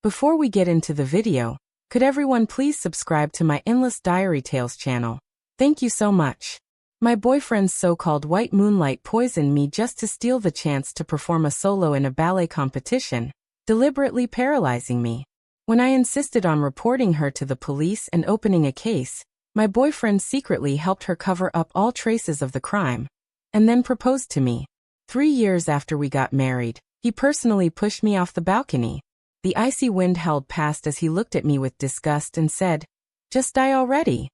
Before we get into the video, could everyone please subscribe to my Endless Diary Tales channel? Thank you so much. My boyfriend's so-called white moonlight poisoned me just to steal the chance to perform a solo in a ballet competition, deliberately paralyzing me. When I insisted on reporting her to the police and opening a case, my boyfriend secretly helped her cover up all traces of the crime, and then proposed to me. 3 years after we got married, he personally pushed me off the balcony. The icy wind howled past as he looked at me with disgust and said, "Just die already."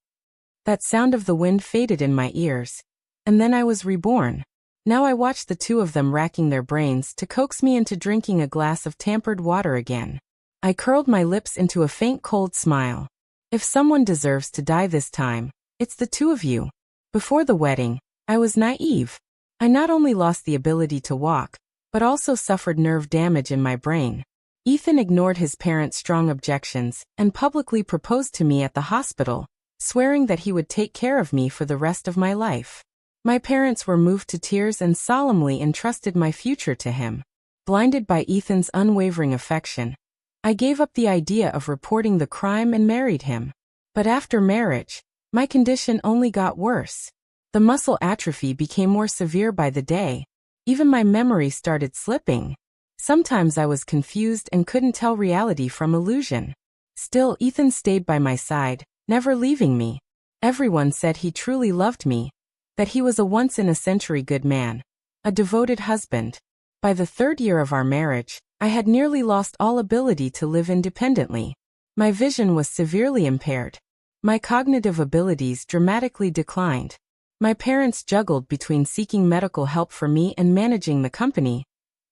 That sound of the wind faded in my ears, and then I was reborn. Now I watched the two of them racking their brains to coax me into drinking a glass of tampered water again. I curled my lips into a faint cold smile. If someone deserves to die this time, it's the two of you. Before the wedding, I was naive. I not only lost the ability to walk, but also suffered nerve damage in my brain. Ethan ignored his parents' strong objections and publicly proposed to me at the hospital, swearing that he would take care of me for the rest of my life. My parents were moved to tears and solemnly entrusted my future to him. Blinded by Ethan's unwavering affection, I gave up the idea of reporting the crime and married him. But after marriage, my condition only got worse. The muscle atrophy became more severe by the day. Even my memory started slipping. Sometimes I was confused and couldn't tell reality from illusion. Still, Ethan stayed by my side, never leaving me. Everyone said he truly loved me, that he was a once-in-a-century good man, a devoted husband. By the 3rd year of our marriage, I had nearly lost all ability to live independently. My vision was severely impaired. My cognitive abilities dramatically declined. My parents juggled between seeking medical help for me and managing the company,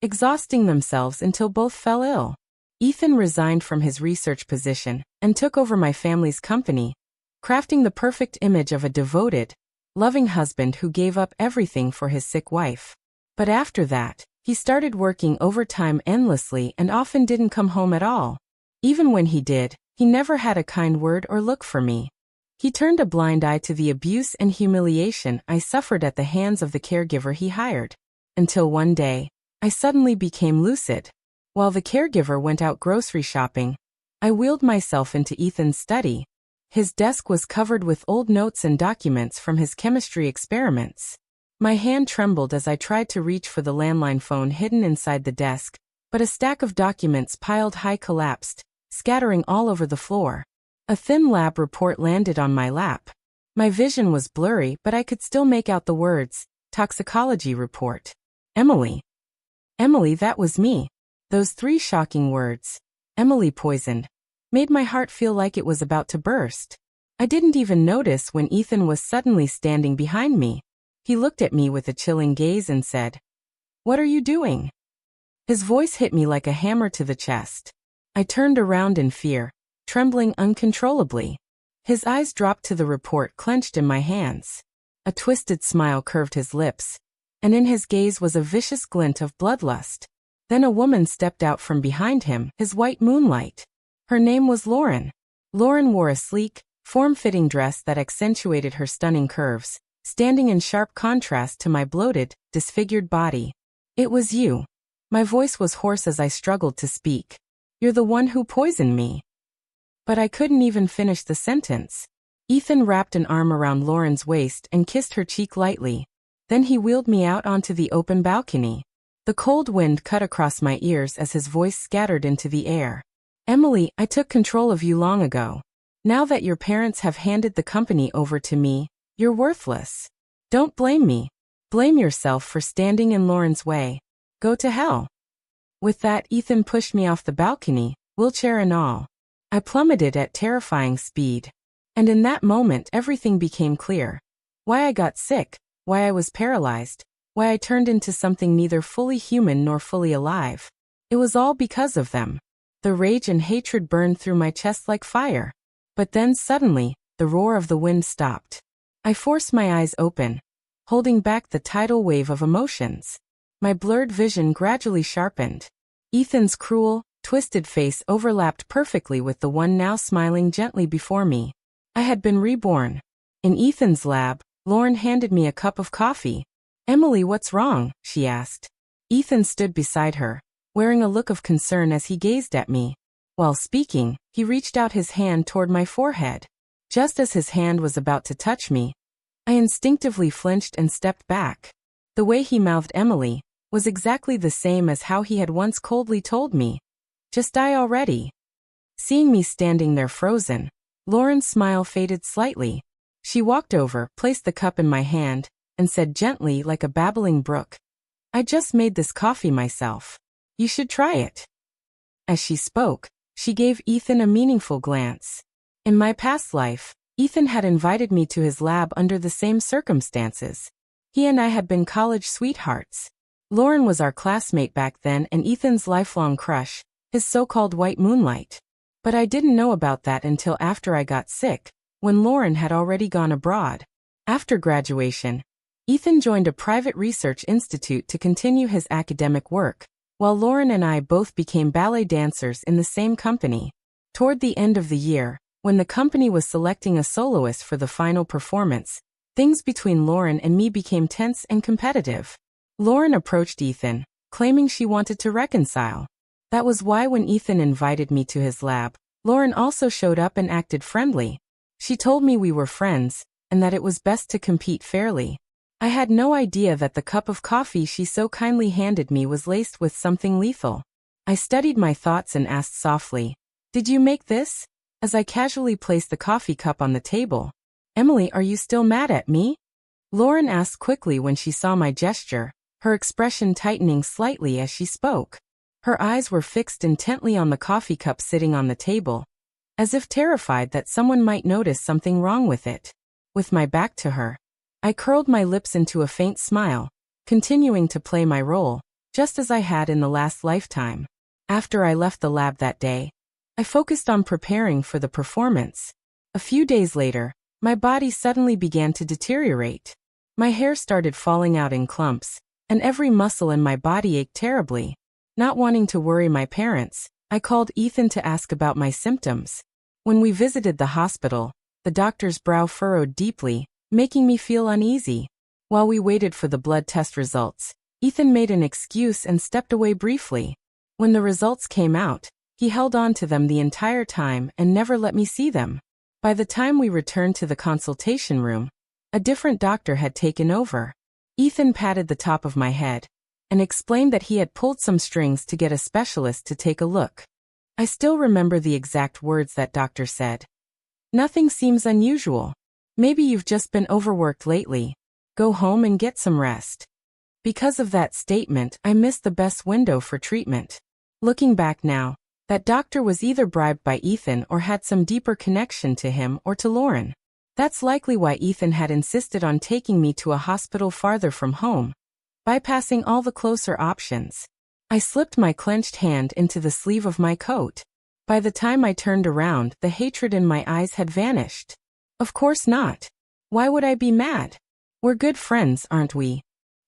exhausting themselves until both fell ill. Ethan resigned from his research position and took over my family's company, crafting the perfect image of a devoted, loving husband who gave up everything for his sick wife. But after that, he started working overtime endlessly and often didn't come home at all. Even when he did, he never had a kind word or look for me. He turned a blind eye to the abuse and humiliation I suffered at the hands of the caregiver he hired. Until one day, I suddenly became lucid. While the caregiver went out grocery shopping, I wheeled myself into Ethan's study. His desk was covered with old notes and documents from his chemistry experiments. My hand trembled as I tried to reach for the landline phone hidden inside the desk, but a stack of documents piled high collapsed, scattering all over the floor. A thin lab report landed on my lap. My vision was blurry, but I could still make out the words, "Toxicology report." Emily. Emily, that was me. Those 3 shocking words, "Emily poisoned," made my heart feel like it was about to burst. I didn't even notice when Ethan was suddenly standing behind me. He looked at me with a chilling gaze and said, "What are you doing?" His voice hit me like a hammer to the chest. I turned around in fear, trembling uncontrollably. His eyes dropped to the report clenched in my hands. A twisted smile curved his lips, and in his gaze was a vicious glint of bloodlust. Then a woman stepped out from behind him, his white moonlight. Her name was Lauren. Lauren wore a sleek, form-fitting dress that accentuated her stunning curves, standing in sharp contrast to my bloated, disfigured body. "It was you." My voice was hoarse as I struggled to speak. "You're the one who poisoned me." But I couldn't even finish the sentence. Ethan wrapped an arm around Lauren's waist and kissed her cheek lightly. Then he wheeled me out onto the open balcony. The cold wind cut across my ears as his voice scattered into the air. "Emily, I took control of you long ago. Now that your parents have handed the company over to me, you're worthless. Don't blame me. Blame yourself for standing in Lauren's way. Go to hell." With that, Ethan pushed me off the balcony, wheelchair and all. I plummeted at terrifying speed. And in that moment, everything became clear. Why I got sick, why I was paralyzed, why I turned into something neither fully human nor fully alive. It was all because of them. The rage and hatred burned through my chest like fire. But then suddenly, the roar of the wind stopped. I forced my eyes open, holding back the tidal wave of emotions. My blurred vision gradually sharpened. Ethan's cruel, twisted face overlapped perfectly with the one now smiling gently before me. I had been reborn. In Ethan's lab, Lauren handed me a cup of coffee. "Emily, what's wrong?" she asked. Ethan stood beside her, wearing a look of concern as he gazed at me. While speaking, he reached out his hand toward my forehead. Just as his hand was about to touch me, I instinctively flinched and stepped back. The way he mouthed Emily was exactly the same as how he had once coldly told me, "Just die already." Seeing me standing there frozen, Lauren's smile faded slightly. She walked over, placed the cup in my hand, and said gently like a babbling brook, "I just made this coffee myself. You should try it." As she spoke, she gave Ethan a meaningful glance. In my past life, Ethan had invited me to his lab under the same circumstances. He and I had been college sweethearts. Lauren was our classmate back then and Ethan's lifelong crush, his so-called white moonlight. But I didn't know about that until after I got sick, when Lauren had already gone abroad. After graduation, Ethan joined a private research institute to continue his academic work, while Lauren and I both became ballet dancers in the same company. Toward the end of the year, when the company was selecting a soloist for the final performance, things between Lauren and me became tense and competitive. Lauren approached Ethan, claiming she wanted to reconcile. That was why when Ethan invited me to his lab, Lauren also showed up and acted friendly. She told me we were friends, and that it was best to compete fairly. I had no idea that the cup of coffee she so kindly handed me was laced with something lethal. I studied my thoughts and asked softly, "Did you make this?" as I casually placed the coffee cup on the table. "Emily, are you still mad at me?" Lauren asked quickly when she saw my gesture, her expression tightening slightly as she spoke. Her eyes were fixed intently on the coffee cup sitting on the table, as if terrified that someone might notice something wrong with it. With my back to her, I curled my lips into a faint smile, continuing to play my role, just as I had in the last lifetime. After I left the lab that day, I focused on preparing for the performance. A few days later, my body suddenly began to deteriorate. My hair started falling out in clumps, and every muscle in my body ached terribly. Not wanting to worry my parents, I called Ethan to ask about my symptoms. When we visited the hospital, the doctor's brow furrowed deeply, making me feel uneasy. While we waited for the blood test results, Ethan made an excuse and stepped away briefly. When the results came out, he held on to them the entire time and never let me see them. By the time we returned to the consultation room, a different doctor had taken over. Ethan patted the top of my head and explained that he had pulled some strings to get a specialist to take a look. I still remember the exact words that doctor said. "Nothing seems unusual. Maybe you've just been overworked lately. Go home and get some rest." Because of that statement, I missed the best window for treatment. Looking back now, that doctor was either bribed by Ethan or had some deeper connection to him or to Lauren. That's likely why Ethan had insisted on taking me to a hospital farther from home, bypassing all the closer options. I slipped my clenched hand into the sleeve of my coat. By the time I turned around, the hatred in my eyes had vanished. Of course not. Why would I be mad? We're good friends, aren't we?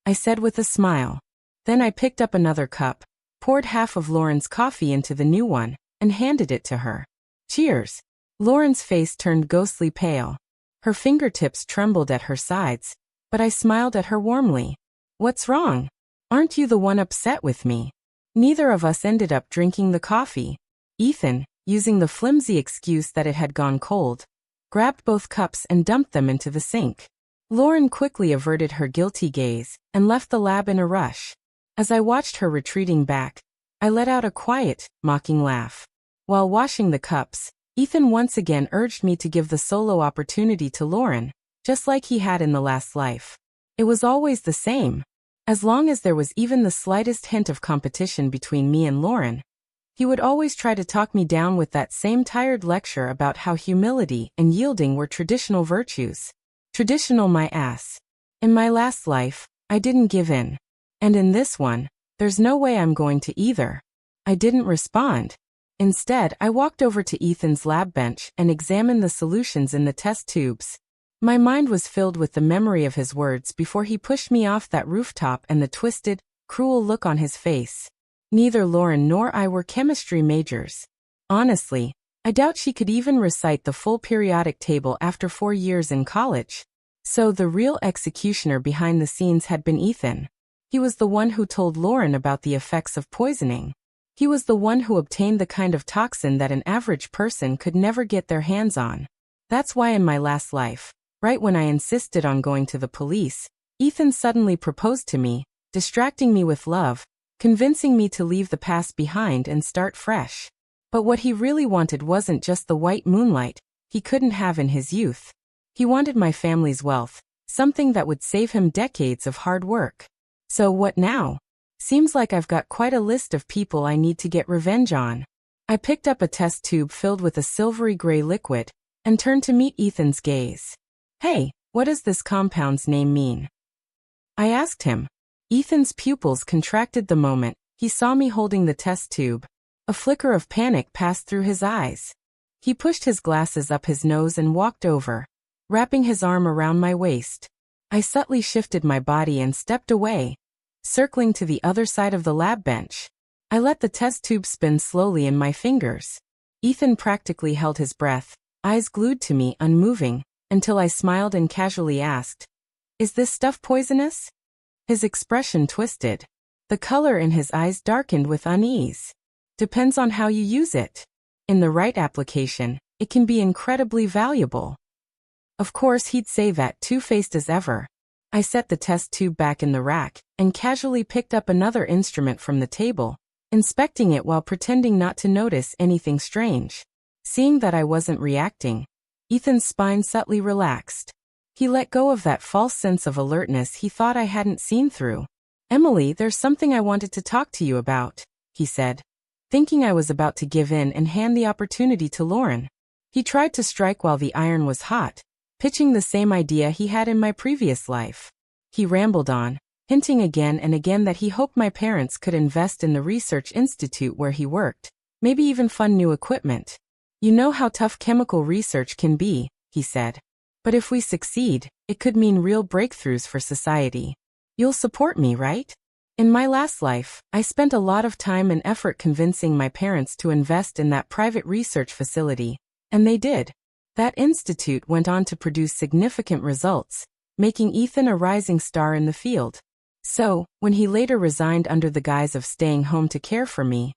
I said with a smile. Then I picked up another cup, poured half of Lauren's coffee into the new one, and handed it to her. "Cheers." Lauren's face turned ghostly pale. Her fingertips trembled at her sides, but I smiled at her warmly. "What's wrong? Aren't you the one upset with me?" Neither of us ended up drinking the coffee. Ethan, using the flimsy excuse that it had gone cold, grabbed both cups and dumped them into the sink. Lauren quickly averted her guilty gaze and left the lab in a rush. As I watched her retreating back, I let out a quiet, mocking laugh. While washing the cups, Ethan once again urged me to give the solo opportunity to Lauren, just like he had in the last life. It was always the same. As long as there was even the slightest hint of competition between me and Lauren, he would always try to talk me down with that same tired lecture about how humility and yielding were traditional virtues. Traditional my ass. In my last life, I didn't give in. And in this one, there's no way I'm going to either. I didn't respond. Instead, I walked over to Ethan's lab bench and examined the solutions in the test tubes. My mind was filled with the memory of his words before he pushed me off that rooftop and the twisted, cruel look on his face. Neither Lauren nor I were chemistry majors. Honestly, I doubt she could even recite the full periodic table after 4 years in college. So the real executioner behind the scenes had been Ethan. He was the one who told Lauren about the effects of poisoning. He was the one who obtained the kind of toxin that an average person could never get their hands on. That's why in my last life, right when I insisted on going to the police, Ethan suddenly proposed to me, distracting me with love, convincing me to leave the past behind and start fresh. But what he really wanted wasn't just the white moonlight he couldn't have in his youth. He wanted my family's wealth, something that would save him decades of hard work. So what now? Seems like I've got quite a list of people I need to get revenge on. I picked up a test tube filled with a silvery gray liquid and turned to meet Ethan's gaze. Hey, what does this compound's name mean? I asked him. Ethan's pupils contracted the moment he saw me holding the test tube. A flicker of panic passed through his eyes. He pushed his glasses up his nose and walked over, wrapping his arm around my waist. I subtly shifted my body and stepped away, circling to the other side of the lab bench. I let the test tube spin slowly in my fingers. Ethan practically held his breath, eyes glued to me, unmoving, until I smiled and casually asked, "Is this stuff poisonous?" His expression twisted. The color in his eyes darkened with unease. Depends on how you use it. In the right application, it can be incredibly valuable. Of course he'd say that, two-faced as ever. I set the test tube back in the rack and casually picked up another instrument from the table, inspecting it while pretending not to notice anything strange. Seeing that I wasn't reacting, Ethan's spine subtly relaxed. He let go of that false sense of alertness he thought I hadn't seen through. "Emily, there's something I wanted to talk to you about," he said, thinking I was about to give in and hand the opportunity to Lauren. He tried to strike while the iron was hot, pitching the same idea he had in my previous life. He rambled on, hinting again and again that he hoped my parents could invest in the research institute where he worked, maybe even fund new equipment. "You know how tough chemical research can be," he said. "But if we succeed, it could mean real breakthroughs for society. You'll support me, right?" In my last life, I spent a lot of time and effort convincing my parents to invest in that private research facility, and they did. That institute went on to produce significant results, making Ethan a rising star in the field. So, when he later resigned under the guise of staying home to care for me,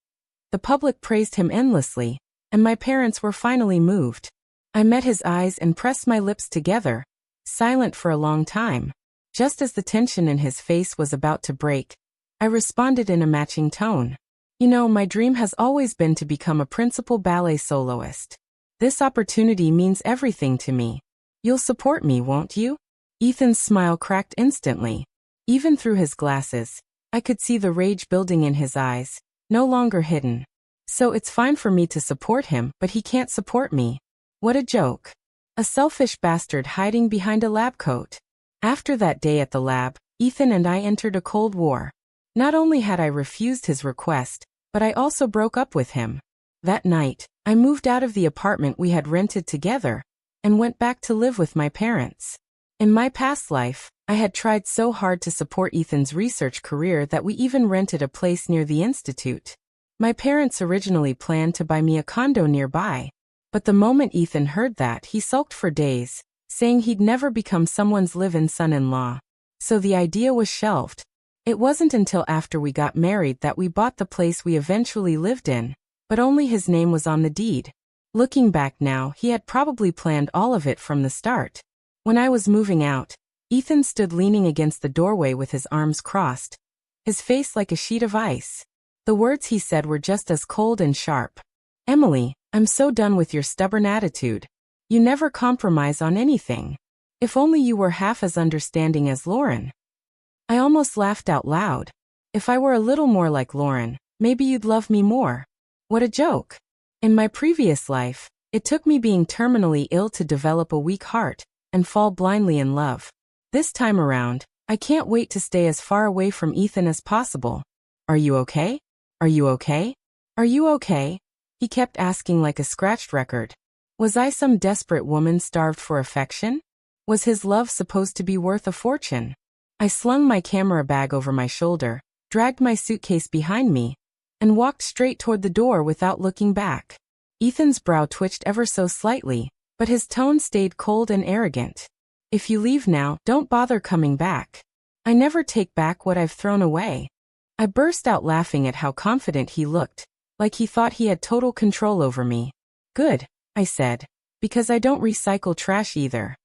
the public praised him endlessly, and my parents were finally moved. I met his eyes and pressed my lips together, silent for a long time. Just as the tension in his face was about to break, I responded in a matching tone. "You know, my dream has always been to become a principal ballet soloist. This opportunity means everything to me. You'll support me, won't you?" Ethan's smile cracked instantly. Even through his glasses, I could see the rage building in his eyes, no longer hidden. "So it's fine for me to support him, but he can't support me. What a joke. A selfish bastard hiding behind a lab coat." After that day at the lab, Ethan and I entered a cold war. Not only had I refused his request, but I also broke up with him. That night, I moved out of the apartment we had rented together and went back to live with my parents. In my past life, I had tried so hard to support Ethan's research career that we even rented a place near the institute. My parents originally planned to buy me a condo nearby, but the moment Ethan heard that, he sulked for days, saying he'd never become someone's live-in son-in-law. So the idea was shelved. It wasn't until after we got married that we bought the place we eventually lived in, but only his name was on the deed. Looking back now, he had probably planned all of it from the start. When I was moving out, Ethan stood leaning against the doorway with his arms crossed, his face like a sheet of ice. The words he said were just as cold and sharp. "Emily, I'm so done with your stubborn attitude. You never compromise on anything. If only you were half as understanding as Lauren." I almost laughed out loud. "If I were a little more like Lauren, maybe you'd love me more." What a joke. In my previous life, it took me being terminally ill to develop a weak heart and fall blindly in love. This time around, I can't wait to stay as far away from Ethan as possible. "Are you okay? Are you okay? Are you okay?" He kept asking like a scratched record. Was I some desperate woman starved for affection? Was his love supposed to be worth a fortune? I slung my camera bag over my shoulder, dragged my suitcase behind me, and walked straight toward the door without looking back. Ethan's brow twitched ever so slightly, but his tone stayed cold and arrogant. "If you leave now, don't bother coming back. I never take back what I've thrown away." I burst out laughing at how confident he looked, like he thought he had total control over me. Good, I said, because I don't recycle trash either.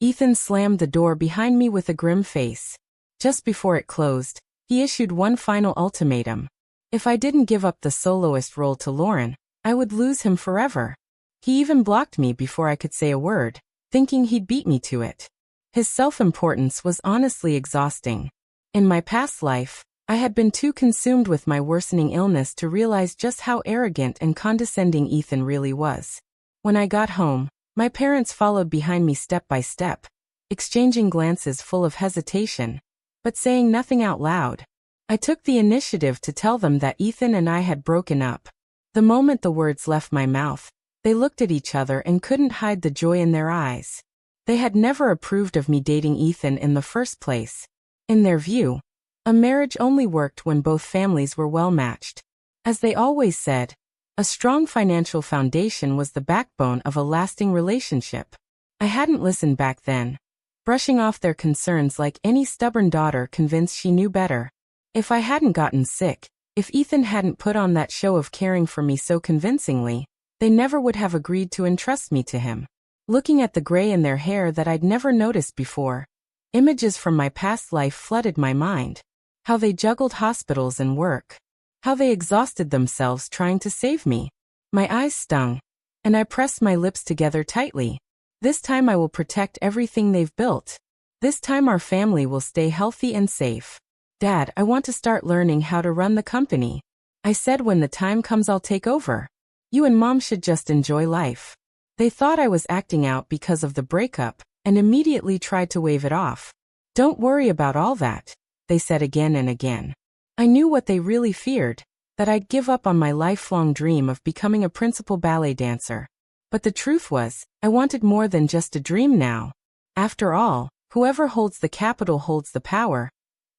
Ethan slammed the door behind me with a grim face. Just before it closed, he issued one final ultimatum. If I didn't give up the soloist role to Lauren, I would lose him forever. He even blocked me before I could say a word, thinking he'd beat me to it. His self-importance was honestly exhausting. In my past life, I had been too consumed with my worsening illness to realize just how arrogant and condescending Ethan really was. When I got home, my parents followed behind me step by step, exchanging glances full of hesitation, but saying nothing out loud. I took the initiative to tell them that Ethan and I had broken up. The moment the words left my mouth, they looked at each other and couldn't hide the joy in their eyes. They had never approved of me dating Ethan in the first place. In their view, a marriage only worked when both families were well matched. As they always said, a strong financial foundation was the backbone of a lasting relationship. I hadn't listened back then, brushing off their concerns like any stubborn daughter convinced she knew better. If I hadn't gotten sick, if Ethan hadn't put on that show of caring for me so convincingly, they never would have agreed to entrust me to him. Looking at the gray in their hair that I'd never noticed before, images from my past life flooded my mind. How they juggled hospitals and work. How they exhausted themselves trying to save me. My eyes stung, and I pressed my lips together tightly. This time I will protect everything they've built. This time our family will stay healthy and safe. Dad, I want to start learning how to run the company. I said when the time comes I'll take over. You and Mom should just enjoy life. They thought I was acting out because of the breakup, and immediately tried to wave it off. Don't worry about all that, they said again and again. I knew what they really feared, that I'd give up on my lifelong dream of becoming a principal ballet dancer. But the truth was, I wanted more than just a dream now. After all, whoever holds the capital holds the power.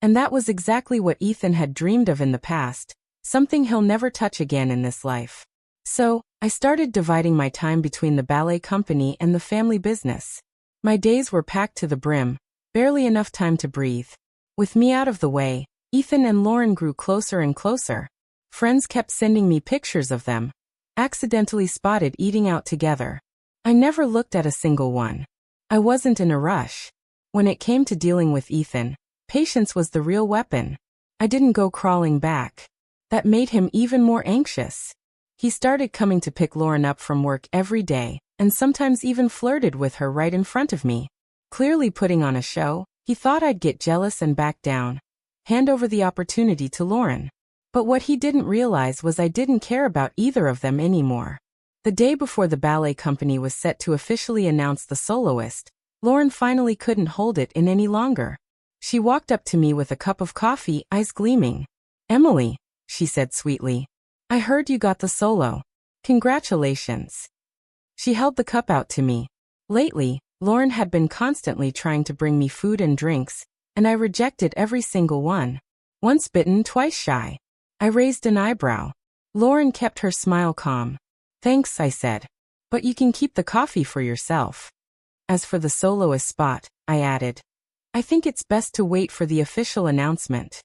And that was exactly what Ethan had dreamed of in the past, something he'll never touch again in this life. So, I started dividing my time between the ballet company and the family business. My days were packed to the brim, barely enough time to breathe. With me out of the way, Ethan and Lauren grew closer and closer. Friends kept sending me pictures of them, accidentally spotted eating out together. I never looked at a single one. I wasn't in a rush. When it came to dealing with Ethan, patience was the real weapon. I didn't go crawling back. That made him even more anxious. He started coming to pick Lauren up from work every day, and sometimes even flirted with her right in front of me. Clearly putting on a show, he thought I'd get jealous and back down, hand over the opportunity to Lauren. But what he didn't realize was I didn't care about either of them anymore. The day before the ballet company was set to officially announce the soloist, Lauren finally couldn't hold it in any longer. She walked up to me with a cup of coffee, eyes gleaming. "Emily," she said sweetly, "I heard you got the solo. Congratulations." She held the cup out to me. Lately, Lauren had been constantly trying to bring me food and drinks, and I rejected every single one. Once bitten, twice shy. I raised an eyebrow. Lauren kept her smile calm. "Thanks," I said. "But you can keep the coffee for yourself." As for the soloist spot, I added, "I think it's best to wait for the official announcement."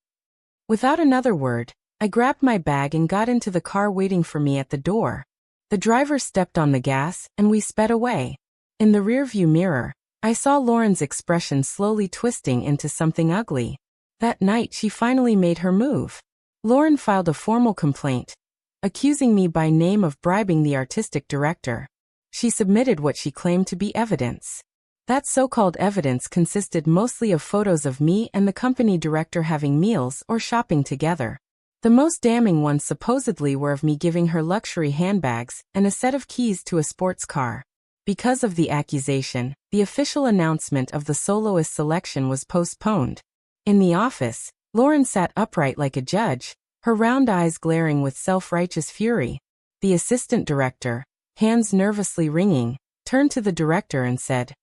Without another word, I grabbed my bag and got into the car waiting for me at the door. The driver stepped on the gas, and we sped away. In the rearview mirror, I saw Lauren's expression slowly twisting into something ugly. That night she finally made her move. Lauren filed a formal complaint, accusing me by name of bribing the artistic director. She submitted what she claimed to be evidence. That so-called evidence consisted mostly of photos of me and the company director having meals or shopping together. The most damning ones supposedly were of me giving her luxury handbags and a set of keys to a sports car. Because of the accusation, the official announcement of the soloist selection was postponed. In the office, Lauren sat upright like a judge, her round eyes glaring with self-righteous fury. The assistant director, hands nervously wringing, turned to the director and said,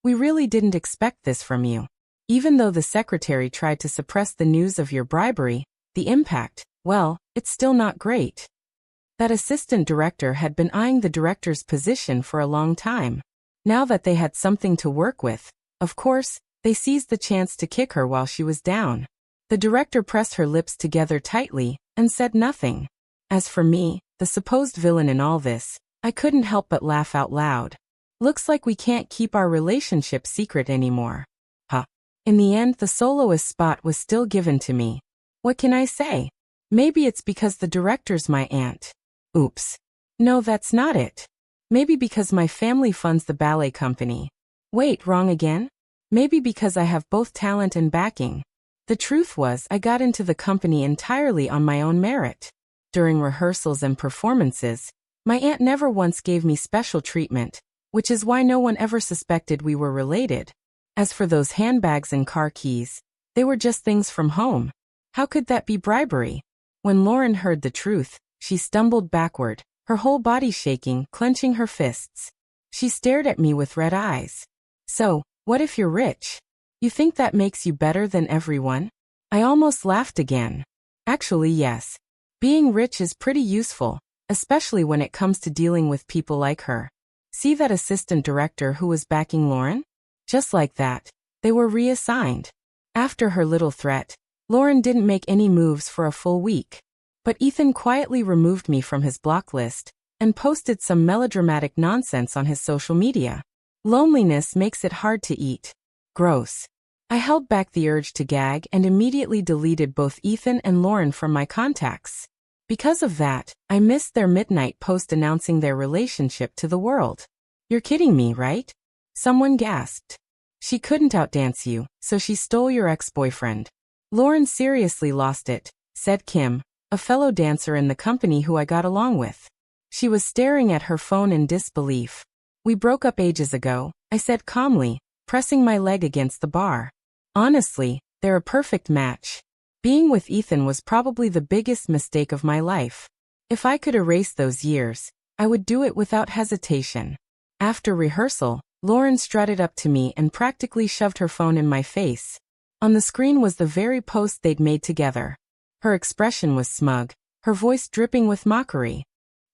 "We really didn't expect this from you. Even though the secretary tried to suppress the news of your bribery, the impact, well, it's still not great." That assistant director had been eyeing the director's position for a long time. Now that they had something to work with, of course, they seized the chance to kick her while she was down. The director pressed her lips together tightly and said nothing. As for me, the supposed villain in all this, I couldn't help but laugh out loud. Looks like we can't keep our relationship secret anymore. Huh. In the end, the soloist spot was still given to me. What can I say? Maybe it's because the director's my aunt. Oops. No, that's not it. Maybe because my family funds the ballet company. Wait, wrong again? Maybe because I have both talent and backing. The truth was, I got into the company entirely on my own merit. During rehearsals and performances, my aunt never once gave me special treatment, which is why no one ever suspected we were related. As for those handbags and car keys, they were just things from home. How could that be bribery? When Lauren heard the truth, she stumbled backward, her whole body shaking, clenching her fists. She stared at me with red eyes. So, what if you're rich? You think that makes you better than everyone? I almost laughed again. Actually, yes. Being rich is pretty useful, especially when it comes to dealing with people like her. See that assistant director who was backing Lauren? Just like that, they were reassigned. After her little threat, Lauren didn't make any moves for a full week. But Ethan quietly removed me from his block list and posted some melodramatic nonsense on his social media. Loneliness makes it hard to eat. Gross. I held back the urge to gag and immediately deleted both Ethan and Lauren from my contacts. Because of that, I missed their midnight post announcing their relationship to the world. You're kidding me, right? Someone gasped. She couldn't outdance you, so she stole your ex-boyfriend. Lauren seriously lost it, said Kim, a fellow dancer in the company who I got along with. She was staring at her phone in disbelief. We broke up ages ago, I said calmly, pressing my leg against the bar. Honestly, they're a perfect match. Being with Ethan was probably the biggest mistake of my life. If I could erase those years, I would do it without hesitation. After rehearsal, Lauren strutted up to me and practically shoved her phone in my face. On the screen was the very post they'd made together. Her expression was smug, her voice dripping with mockery.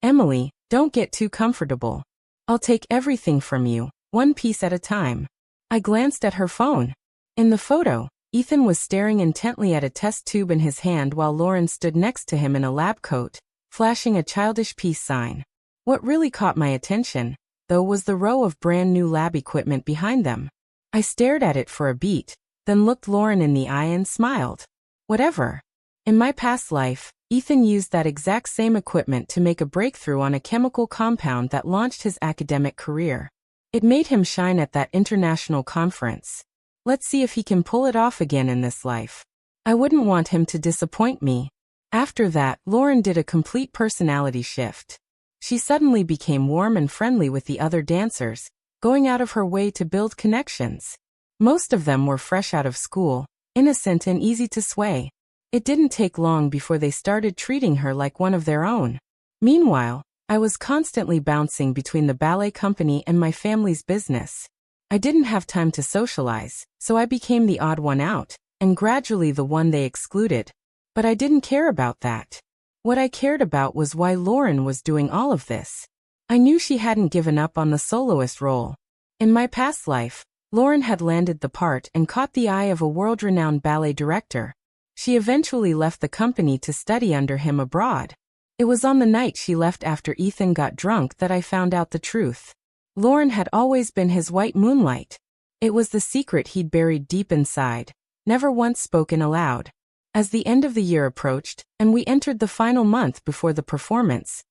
Emily, don't get too comfortable. I'll take everything from you, one piece at a time. I glanced at her phone. In the photo, Ethan was staring intently at a test tube in his hand while Lauren stood next to him in a lab coat, flashing a childish peace sign. What really caught my attention, though, was the row of brand new lab equipment behind them. I stared at it for a beat, then looked Lauren in the eye and smiled. Whatever. In my past life, Ethan used that exact same equipment to make a breakthrough on a chemical compound that launched his academic career. It made him shine at that international conference. Let's see if he can pull it off again in this life. I wouldn't want him to disappoint me. After that, Lauren did a complete personality shift. She suddenly became warm and friendly with the other dancers, going out of her way to build connections. Most of them were fresh out of school, innocent and easy to sway. It didn't take long before they started treating her like one of their own. Meanwhile, I was constantly bouncing between the ballet company and my family's business. I didn't have time to socialize, so I became the odd one out, and gradually the one they excluded. But I didn't care about that. What I cared about was why Lauren was doing all of this. I knew she hadn't given up on the soloist role. In my past life, Lauren had landed the part and caught the eye of a world-renowned ballet director. She eventually left the company to study under him abroad. It was on the night she left after Ethan got drunk that I found out the truth. Lauren had always been his white moonlight. It was the secret he'd buried deep inside, never once spoken aloud. As the end of the year approached, and we entered the final month before the performance,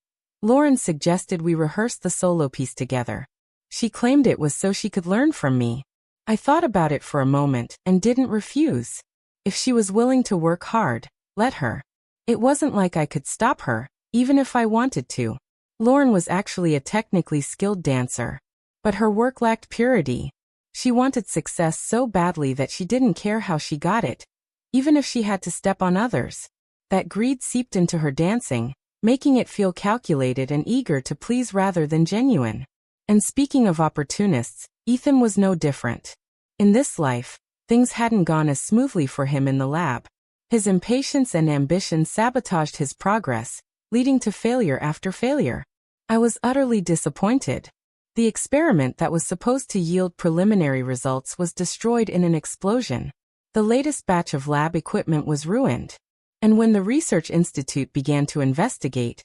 Lauren suggested we rehearse the solo piece together. She claimed it was so she could learn from me. I thought about it for a moment and didn't refuse. If she was willing to work hard, let her. It wasn't like I could stop her, even if I wanted to. Lauren was actually a technically skilled dancer, but her work lacked purity. She wanted success so badly that she didn't care how she got it, even if she had to step on others. That greed seeped into her dancing, making it feel calculated and eager to please rather than genuine. And speaking of opportunists, Ethan was no different. In this life, things hadn't gone as smoothly for him in the lab. His impatience and ambition sabotaged his progress, leading to failure after failure. I was utterly disappointed. The experiment that was supposed to yield preliminary results was destroyed in an explosion. The latest batch of lab equipment was ruined. And when the Research Institute began to investigate,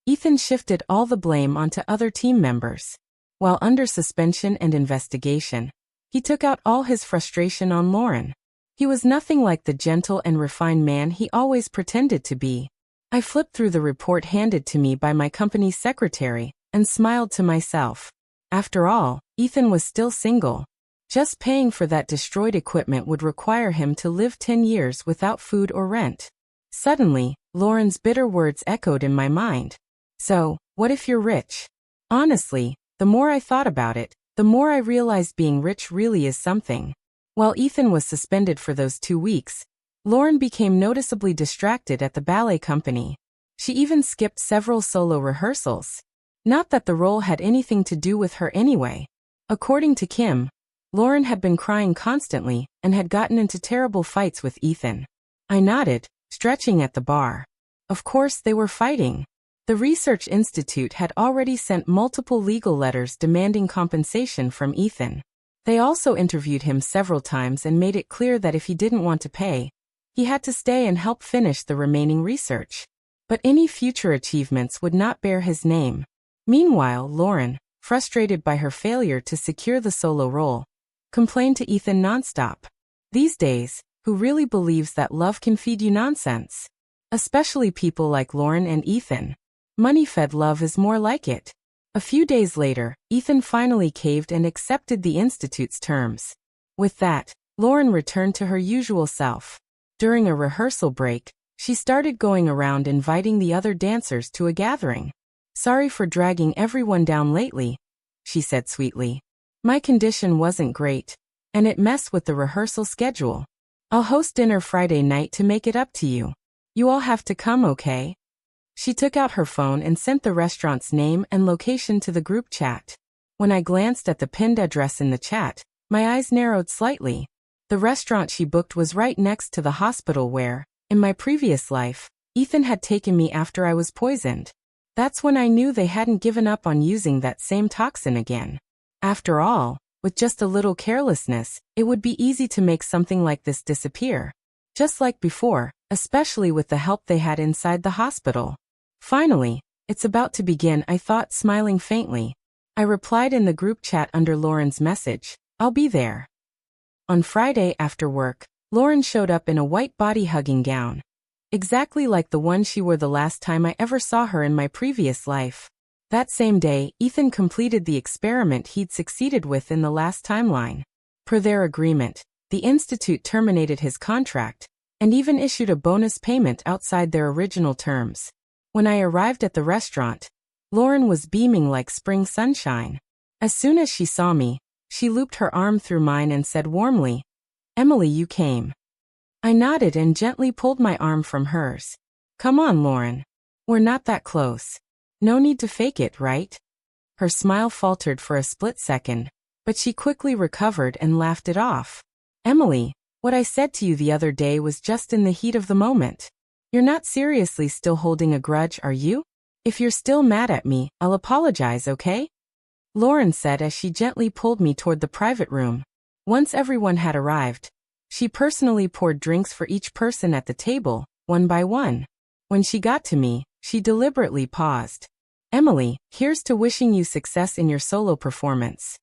Ethan shifted all the blame onto other team members. While under suspension and investigation, he took out all his frustration on Lauren. He was nothing like the gentle and refined man he always pretended to be. I flipped through the report handed to me by my company's secretary and smiled to myself. After all, Ethan was still single. Just paying for that destroyed equipment would require him to live 10 years without food or rent. Suddenly, Lauren's bitter words echoed in my mind. So, what if you're rich? Honestly, the more I thought about it, the more I realized being rich really is something. While Ethan was suspended for those 2 weeks, Lauren became noticeably distracted at the ballet company. She even skipped several solo rehearsals. Not that the role had anything to do with her anyway. According to Kim, Lauren had been crying constantly and had gotten into terrible fights with Ethan. I nodded, stretching at the bar. Of course they were fighting. The Research Institute had already sent multiple legal letters demanding compensation from Ethan. They also interviewed him several times and made it clear that if he didn't want to pay, he had to stay and help finish the remaining research. But any future achievements would not bear his name. Meanwhile, Lauren, frustrated by her failure to secure the solo role, complained to Ethan nonstop. These days, who really believes that love can feed you nonsense? Especially people like Lauren and Ethan. Money-fed love is more like it. A few days later, Ethan finally caved and accepted the Institute's terms. With that, Lauren returned to her usual self. During a rehearsal break, she started going around inviting the other dancers to a gathering. "Sorry for dragging everyone down lately," she said sweetly. "My condition wasn't great, and it messed with the rehearsal schedule. I'll host dinner Friday night to make it up to you. You all have to come, okay?" She took out her phone and sent the restaurant's name and location to the group chat. When I glanced at the pinned address in the chat, my eyes narrowed slightly. The restaurant she booked was right next to the hospital where, in my previous life, Ethan had taken me after I was poisoned. That's when I knew they hadn't given up on using that same toxin again. After all, with just a little carelessness, it would be easy to make something like this disappear. Just like before, especially with the help they had inside the hospital. Finally, "It's about to begin," I thought, smiling faintly. I replied in the group chat under Lauren's message, "I'll be there." On Friday after work, Lauren showed up in a white body-hugging gown. Exactly like the one she wore the last time I ever saw her in my previous life. That same day, Ethan completed the experiment he'd succeeded with in the last timeline. Per their agreement, the Institute terminated his contract, and even issued a bonus payment outside their original terms. When I arrived at the restaurant, Lauren was beaming like spring sunshine. As soon as she saw me, she looped her arm through mine and said warmly, "Emily, you came." I nodded and gently pulled my arm from hers. "Come on, Lauren. We're not that close. No need to fake it, right?" Her smile faltered for a split second, but she quickly recovered and laughed it off. "Emily, what I said to you the other day was just in the heat of the moment. You're not seriously still holding a grudge, are you? If you're still mad at me, I'll apologize, okay?" Lauren said as she gently pulled me toward the private room. Once everyone had arrived, she personally poured drinks for each person at the table, one by one. When she got to me, she deliberately paused. "Emily, here's to wishing you success in your solo performance."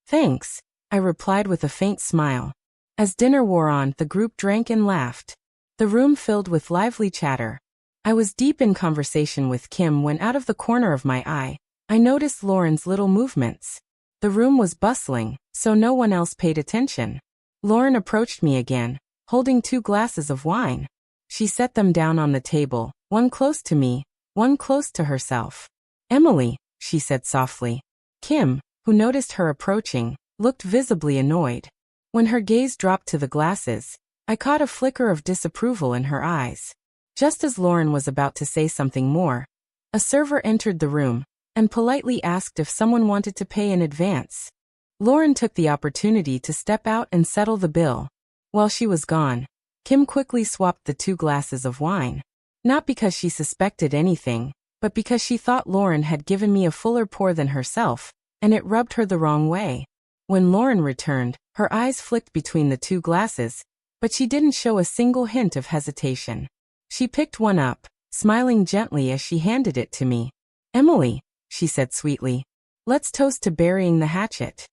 "Thanks," I replied with a faint smile. As dinner wore on, the group drank and laughed. The room filled with lively chatter. I was deep in conversation with Kim when out of the corner of my eye, I noticed Lauren's little movements. The room was bustling, so no one else paid attention. Lauren approached me again, holding 2 glasses of wine. She set them down on the table, one close to me, one close to herself. "Emily," she said softly. Kim, who noticed her approaching, looked visibly annoyed. When her gaze dropped to the glasses, I caught a flicker of disapproval in her eyes. Just as Lauren was about to say something more, a server entered the room and politely asked if someone wanted to pay in advance. Lauren took the opportunity to step out and settle the bill. While she was gone, Kim quickly swapped the 2 glasses of wine. Not because she suspected anything, but because she thought Lauren had given me a fuller pour than herself, and it rubbed her the wrong way. When Lauren returned, her eyes flicked between the 2 glasses, but she didn't show a single hint of hesitation. She picked one up, smiling gently as she handed it to me. "Emily," she said sweetly, "let's toast to burying the hatchet."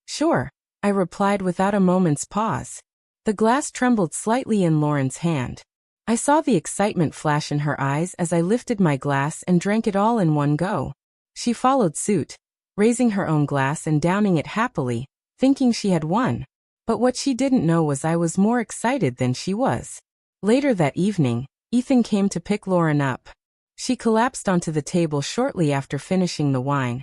"Sure," I replied without a moment's pause. The glass trembled slightly in Lauren's hand. I saw the excitement flash in her eyes as I lifted my glass and drank it all in one go. She followed suit, raising her own glass and downing it happily, thinking she had won. But what she didn't know was I was more excited than she was. Later that evening, Ethan came to pick Lauren up. She collapsed onto the table shortly after finishing the wine,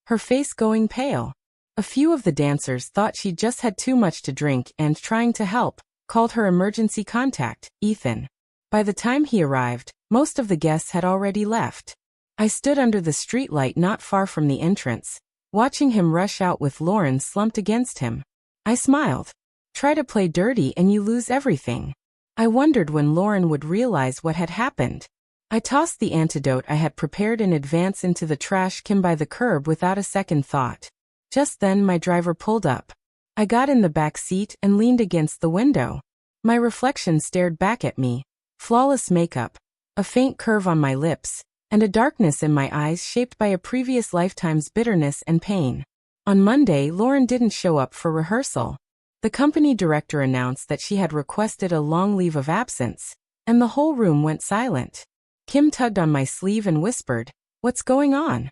her face going pale. A few of the dancers thought she just had too much to drink and, trying to help, called her emergency contact, Ethan. By the time he arrived, most of the guests had already left. I stood under the streetlight not far from the entrance, watching him rush out with Lauren slumped against him. I smiled. Try to play dirty and you lose everything. I wondered when Lauren would realize what had happened. I tossed the antidote I had prepared in advance into the trash can by the curb without a second thought. Just then my driver pulled up. I got in the back seat and leaned against the window. My reflection stared back at me. Flawless makeup, a faint curve on my lips, and a darkness in my eyes shaped by a previous lifetime's bitterness and pain. On Monday, Lauren didn't show up for rehearsal. The company director announced that she had requested a long leave of absence, and the whole room went silent. Kim tugged on my sleeve and whispered, "What's going on?"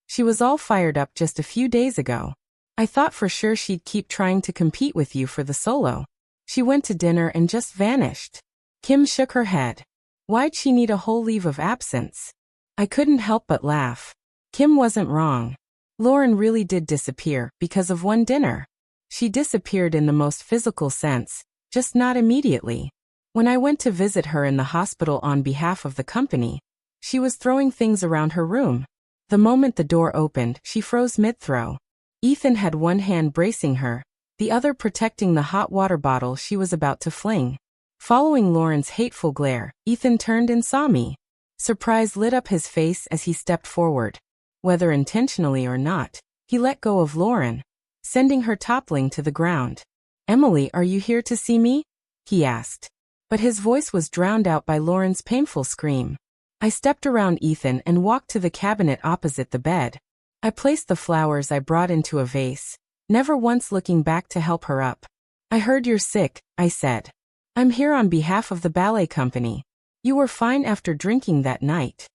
She was all fired up just a few days ago. I thought for sure she'd keep trying to compete with you for the solo. She went to dinner and just vanished. Kim shook her head. Why'd she need a whole leave of absence? I couldn't help but laugh. Kim wasn't wrong. Lauren really did disappear because of one dinner. She disappeared in the most physical sense, just not immediately. When I went to visit her in the hospital on behalf of the company, she was throwing things around her room. The moment the door opened, she froze mid-throw. Ethan had one hand bracing her, the other protecting the hot water bottle she was about to fling. Following Lauren's hateful glare, Ethan turned and saw me. Surprise lit up his face as he stepped forward. Whether intentionally or not, he let go of Lauren, sending her toppling to the ground. "Emily, are you here to see me?" he asked. But his voice was drowned out by Lauren's painful scream. I stepped around Ethan and walked to the cabinet opposite the bed. I placed the flowers I brought into a vase, never once looking back to help her up. "I heard you're sick," I said. "I'm here on behalf of the ballet company. You were fine after drinking that night."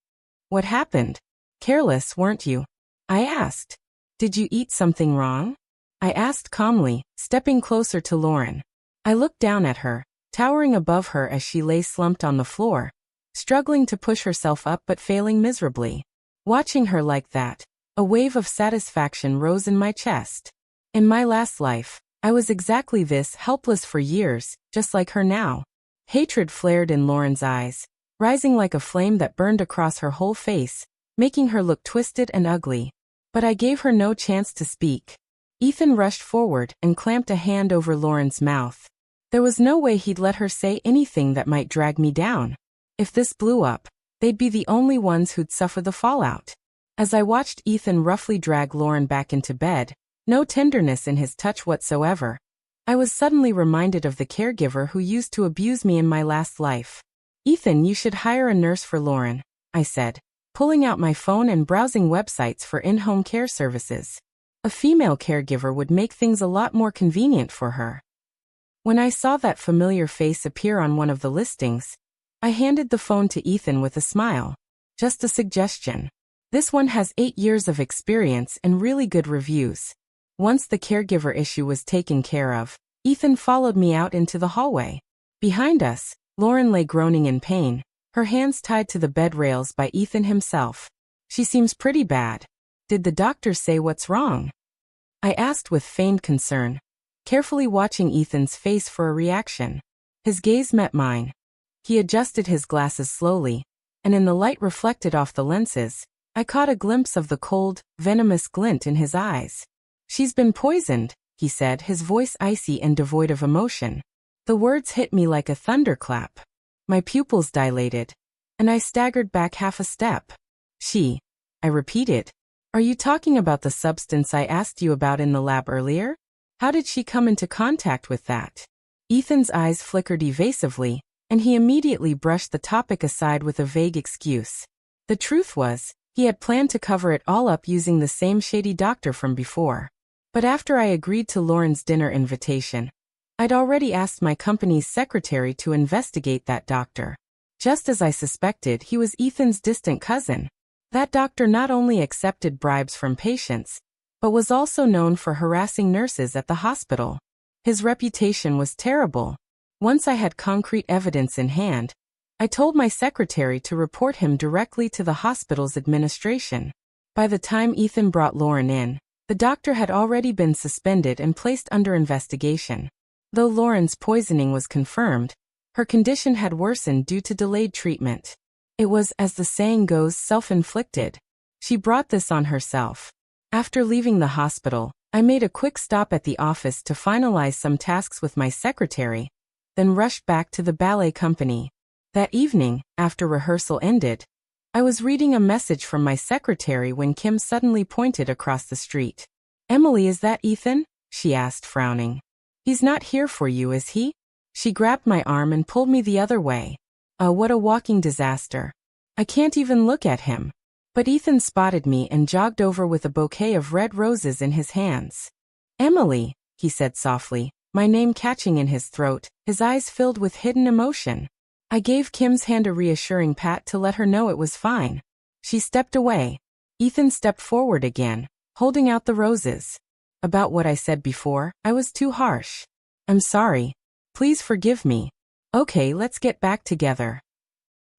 "What happened? Careless, weren't you?" I asked. "Did you eat something wrong?" I asked calmly, stepping closer to Lauren. I looked down at her, towering above her as she lay slumped on the floor, struggling to push herself up but failing miserably. Watching her like that, a wave of satisfaction rose in my chest. In my last life, I was exactly this, helpless for years, just like her now. Hatred flared in Lauren's eyes, rising like a flame that burned across her whole face, making her look twisted and ugly. But I gave her no chance to speak. Ethan rushed forward and clamped a hand over Lauren's mouth. There was no way he'd let her say anything that might drag me down. If this blew up, they'd be the only ones who'd suffer the fallout. As I watched Ethan roughly drag Lauren back into bed, no tenderness in his touch whatsoever, I was suddenly reminded of the caregiver who used to abuse me in my last life. "Ethan, you should hire a nurse for Lauren," I said, pulling out my phone and browsing websites for in-home care services. A female caregiver would make things a lot more convenient for her. When I saw that familiar face appear on one of the listings, I handed the phone to Ethan with a smile. "Just a suggestion. This one has 8 years of experience and really good reviews." Once the caregiver issue was taken care of, Ethan followed me out into the hallway. Behind us, Lauren lay groaning in pain, her hands tied to the bed rails by Ethan himself. "She seems pretty bad. Did the doctor say what's wrong?" I asked with feigned concern, carefully watching Ethan's face for a reaction. His gaze met mine. He adjusted his glasses slowly, and in the light reflected off the lenses, I caught a glimpse of the cold, venomous glint in his eyes. "She's been poisoned," he said, his voice icy and devoid of emotion. The words hit me like a thunderclap. My pupils dilated, and I staggered back half a step. "She," I repeated. "Are you talking about the substance I asked you about in the lab earlier? How did she come into contact with that?" Ethan's eyes flickered evasively, and he immediately brushed the topic aside with a vague excuse. The truth was, he had planned to cover it all up using the same shady doctor from before. But after I agreed to Lauren's dinner invitation, I'd already asked my company's secretary to investigate that doctor. Just as I suspected, he was Ethan's distant cousin. That doctor not only accepted bribes from patients, but was also known for harassing nurses at the hospital. His reputation was terrible. Once I had concrete evidence in hand, I told my secretary to report him directly to the hospital's administration. By the time Ethan brought Lauren in, the doctor had already been suspended and placed under investigation. Though Lauren's poisoning was confirmed, her condition had worsened due to delayed treatment. It was, as the saying goes, self-inflicted. She brought this on herself. After leaving the hospital, I made a quick stop at the office to finalize some tasks with my secretary, then rushed back to the ballet company. That evening, after rehearsal ended, I was reading a message from my secretary when Kim suddenly pointed across the street. "Emily, is that Ethan?" she asked, frowning. "He's not here for you, is he?" She grabbed my arm and pulled me the other way. Oh, what a walking disaster. I can't even look at him. But Ethan spotted me and jogged over with a bouquet of red roses in his hands. "Emily," he said softly, my name catching in his throat, his eyes filled with hidden emotion. I gave Kim's hand a reassuring pat to let her know it was fine. She stepped away. Ethan stepped forward again, holding out the roses. "About what I said before, I was too harsh. I'm sorry. Please forgive me. Okay, let's get back together."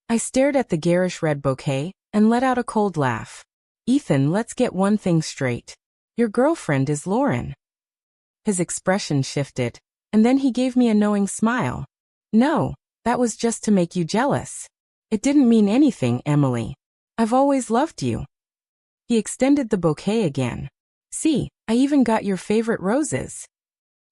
I stared at the garish red bouquet and let out a cold laugh. "Ethan, let's get one thing straight. Your girlfriend is Lauren." His expression shifted, and then he gave me a knowing smile. "No, that was just to make you jealous. It didn't mean anything, Emily. I've always loved you." He extended the bouquet again. "See, I even got your favorite roses."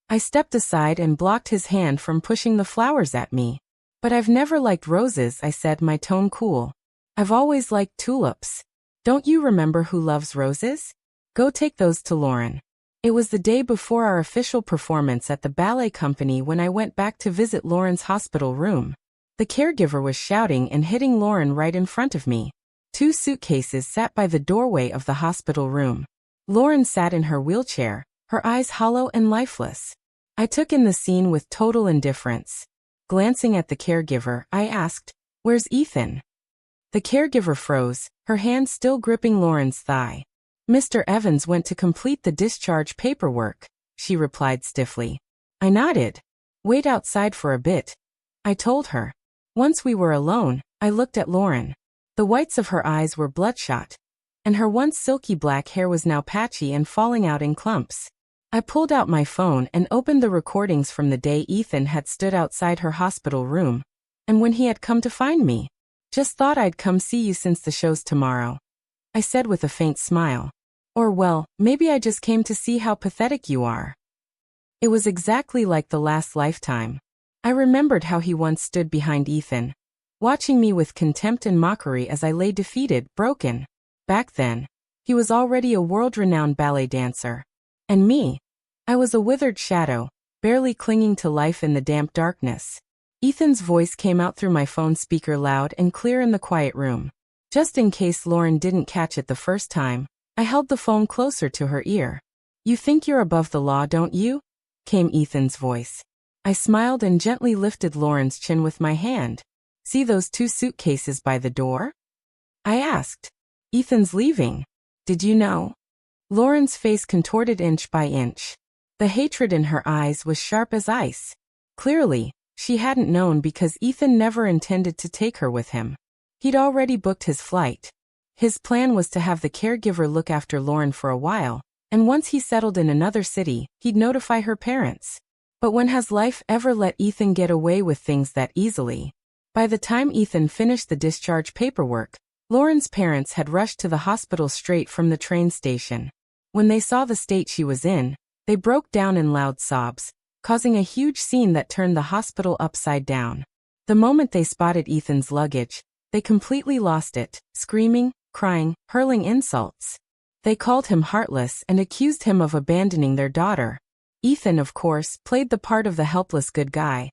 I stepped aside and blocked his hand from pushing the flowers at me. "But I've never liked roses," I said, my tone cool. "I've always liked tulips. Don't you remember who loves roses? Go take those to Lauren." It was the day before our official performance at the ballet company when I went back to visit Lauren's hospital room. The caregiver was shouting and hitting Lauren right in front of me. 2 suitcases sat by the doorway of the hospital room. Lauren sat in her wheelchair, her eyes hollow and lifeless. I took in the scene with total indifference. Glancing at the caregiver, I asked, "Where's Ethan?" The caregiver froze, her hand still gripping Lauren's thigh. "Mr. Evans went to complete the discharge paperwork," she replied stiffly. I nodded. "Wait outside for a bit," I told her. Once we were alone, I looked at Lauren. The whites of her eyes were bloodshot, and her once silky black hair was now patchy and falling out in clumps. I pulled out my phone and opened the recordings from the day Ethan had stood outside her hospital room, and when he had come to find me. "Just thought I'd come see you since the show's tomorrow," I said with a faint smile. "Or well, maybe I just came to see how pathetic you are." It was exactly like the last lifetime. I remembered how he once stood behind Ethan, watching me with contempt and mockery as I lay defeated, broken. Back then, he was already a world-renowned ballet dancer. And me? I was a withered shadow, barely clinging to life in the damp darkness. Ethan's voice came out through my phone speaker loud and clear in the quiet room. Just in case Lauren didn't catch it the first time, I held the phone closer to her ear. "You think you're above the law, don't you?" came Ethan's voice. I smiled and gently lifted Lauren's chin with my hand. "See those 2 suitcases by the door?" I asked. "Ethan's leaving. Did you know?" Lauren's face contorted inch by inch. The hatred in her eyes was sharp as ice. Clearly, she hadn't known because Ethan never intended to take her with him. He'd already booked his flight. His plan was to have the caregiver look after Lauren for a while, and once he settled in another city, he'd notify her parents. But when has life ever let Ethan get away with things that easily? By the time Ethan finished the discharge paperwork, Lauren's parents had rushed to the hospital straight from the train station. When they saw the state she was in, they broke down in loud sobs, causing a huge scene that turned the hospital upside down. The moment they spotted Ethan's luggage, they completely lost it, screaming, crying, hurling insults. They called him heartless and accused him of abandoning their daughter. Ethan, of course, played the part of the helpless good guy,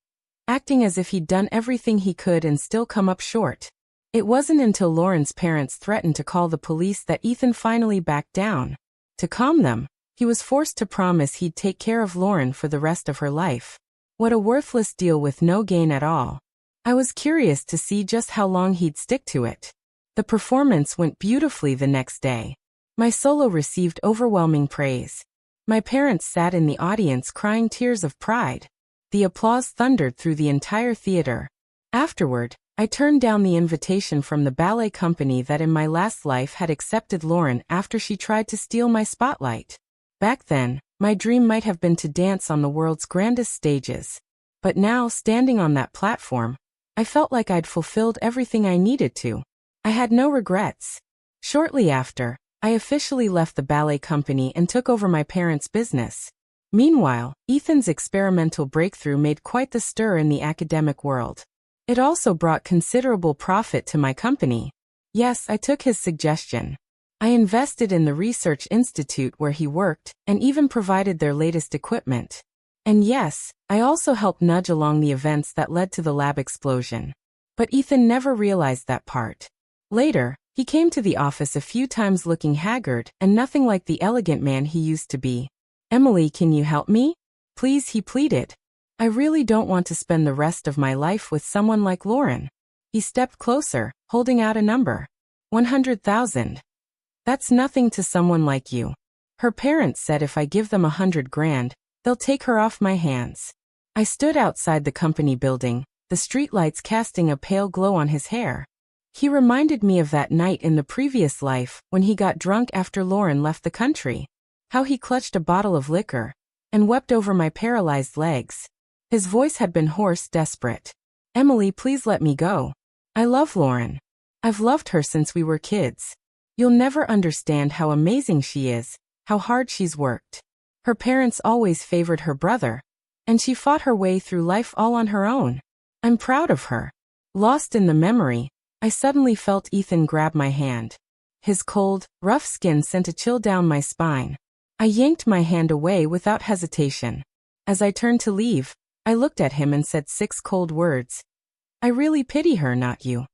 acting as if he'd done everything he could and still come up short. It wasn't until Lauren's parents threatened to call the police that Ethan finally backed down. To calm them, he was forced to promise he'd take care of Lauren for the rest of her life. What a worthless deal with no gain at all. I was curious to see just how long he'd stick to it. The performance went beautifully the next day. My solo received overwhelming praise. My parents sat in the audience crying tears of pride. The applause thundered through the entire theater. Afterward, I turned down the invitation from the ballet company that in my last life had accepted Lauren after she tried to steal my spotlight. Back then, my dream might have been to dance on the world's grandest stages. But now, standing on that platform, I felt like I'd fulfilled everything I needed to. I had no regrets. Shortly after, I officially left the ballet company and took over my parents' business. Meanwhile, Ethan's experimental breakthrough made quite the stir in the academic world. It also brought considerable profit to my company. Yes, I took his suggestion. I invested in the research institute where he worked, and even provided their latest equipment. And yes, I also helped nudge along the events that led to the lab explosion. But Ethan never realized that part. Later, he came to the office a few times looking haggard and nothing like the elegant man he used to be. "Emily, can you help me? Please," he pleaded. "I really don't want to spend the rest of my life with someone like Lauren." He stepped closer, holding out a number. 100,000. "That's nothing to someone like you. Her parents said if I give them 100 grand, they'll take her off my hands." I stood outside the company building, the streetlights casting a pale glow on his hair. He reminded me of that night in the previous life when he got drunk after Lauren left the country. How he clutched a bottle of liquor and wept over my paralyzed legs. His voice had been hoarse, desperate. "Emily, please let me go. I love Lauren. I've loved her since we were kids. You'll never understand how amazing she is, how hard she's worked. Her parents always favored her brother, and she fought her way through life all on her own. I'm proud of her." Lost in the memory, I suddenly felt Ethan grab my hand. His cold, rough skin sent a chill down my spine. I yanked my hand away without hesitation. As I turned to leave, I looked at him and said 6 cold words. "I really pity her, not you."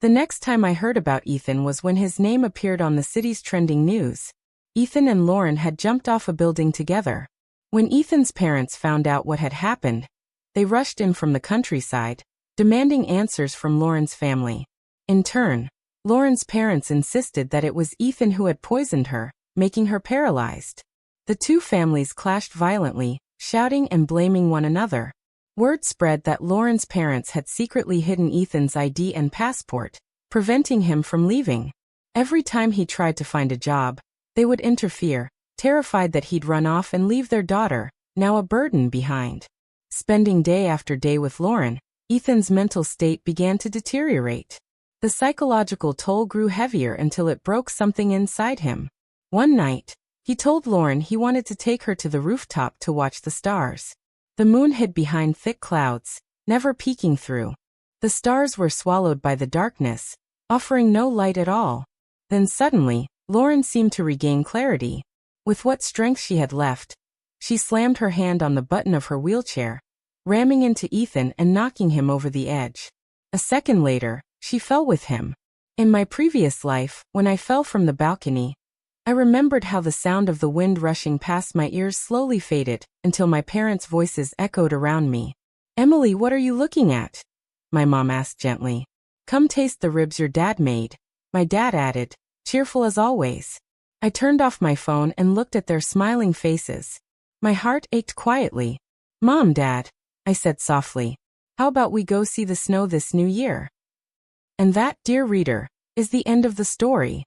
The next time I heard about Ethan was when his name appeared on the city's trending news. Ethan and Lauren had jumped off a building together. When Ethan's parents found out what had happened, they rushed in from the countryside, demanding answers from Lauren's family. In turn, Lauren's parents insisted that it was Ethan who had poisoned her, making her paralyzed. The two families clashed violently, shouting and blaming one another. Word spread that Lauren's parents had secretly hidden Ethan's ID and passport, preventing him from leaving. Every time he tried to find a job, they would interfere, terrified that he'd run off and leave their daughter, now a burden, behind. Spending day after day with Lauren, Ethan's mental state began to deteriorate. The psychological toll grew heavier until it broke something inside him. One night, he told Lauren he wanted to take her to the rooftop to watch the stars. The moon hid behind thick clouds, never peeking through. The stars were swallowed by the darkness, offering no light at all. Then suddenly, Lauren seemed to regain clarity. With what strength she had left, she slammed her hand on the button of her wheelchair, ramming into Ethan and knocking him over the edge. A second later, she fell with him. In my previous life, when I fell from the balcony, I remembered how the sound of the wind rushing past my ears slowly faded until my parents' voices echoed around me. "Emily, what are you looking at?" my mom asked gently. "Come taste the ribs your dad made," my dad added, cheerful as always. I turned off my phone and looked at their smiling faces. My heart ached quietly. "Mom, Dad," I said softly, "how about we go see the snow this new year?" And that, dear reader, is the end of the story.